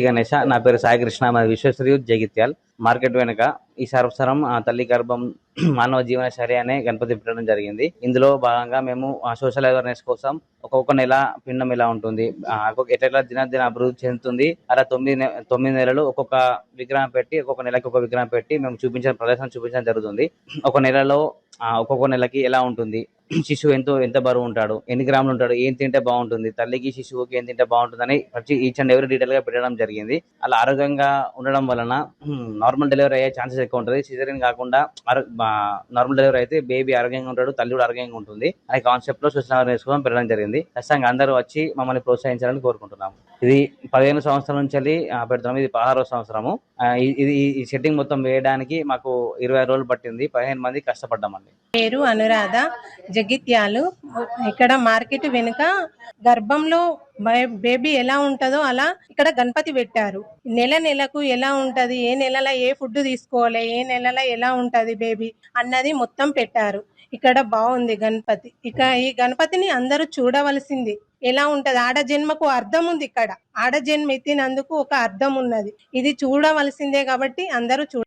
గణేశ. నా పేరు సాయి కృష్ణ. మాది విశ్వేశ్వర యూత్ జగిత్యాల్. మార్కెట్ వెనుక ఈ సంవత్సరం తల్లి గర్భం మానవ జీవనశైలి అనే గణపతి పెట్టడం జరిగింది. ఇందులో భాగంగా మేము సోషల్ అవేర్నెస్ కోసం ఒక్కొక్క నెల పిండం ఎలా ఉంటుంది, ఎట్లా దినదిన అభివృద్ధి చెందుతుంది, అలా 9 నెలలు ఒక్కొక్క విగ్రహం పెట్టి, ఒక్కొక్క నెలకి ఒక విగ్రహం పెట్టి మేము ప్రదర్శన చూపించడం జరుగుతుంది. ఒక నెలలో ఒక్కొక్క నెలకి ఎలా ఉంటుంది, శిశువు ఎంత బరువు ఉంటాడు, ఎన్ని గ్రాములు ఉంటాడు, ఏం తింటే బాగుంటుంది, తల్లికి శిశువుకి ఏం తింటే బాగుంటుందని ప్రతి ఈచ్ అండ్ ఎవరీ డీటెయిల్ గా పెట్టడం జరిగింది. అలా ఆరోగ్యంగా ఉండడం వలన నార్మల్ డెలివరీ అయ్యే ఛాన్సెస్ ఎక్కువ ఉంటుంది. సిజరీన్ కాకుండా నార్మల్ డెలివరీ అయితే బేబీ ఆరోగ్యంగా ఉంటాడు, తల్లి కూడా ఆరోగ్యంగా ఉంటుంది అనే కాన్సెప్ట్ లో సూచన నేర్చుకోవడం పెట్టడం జరిగింది. ఖచ్చితంగా అందరూ వచ్చి మమ్మల్ని ప్రోత్సహించాలని కోరుకుంటున్నాము. ఇది 15 సంవత్సరాల నుంచి పెడుతున్నాము. ఇది 16వ సంవత్సరము. ఈ సెట్టింగ్ మొత్తం వేయడానికి మాకు 20 రోజులు పట్టింది. 15 మంది కష్టపడ్డామండి. పేరు అనురాధ, జగిత్యాలు. ఇక్కడ మార్కెట్ వెనుక గర్భంలో బేబీ ఎలా ఉంటదో అలా ఇక్కడ గణపతి పెట్టారు. నెలకు ఎలా ఉంటది, ఏ నెలలో ఏ ఫుడ్ తీసుకోవాలి, ఏ నెలలో ఎలా ఉంటది బేబీ అన్నది మొత్తం పెట్టారు. ఇక్కడ బాగుంది గణపతి. ఇక ఈ గణపతిని అందరూ చూడవలసింది. ఎలా ఉంటది, ఆడ జన్మకు అర్థం ఉంది. ఇక్కడ ఆడ జన్మ ఎత్తినందుకు ఒక అర్థం ఉన్నది. ఇది చూడవలసిందే కాబట్టి అందరూ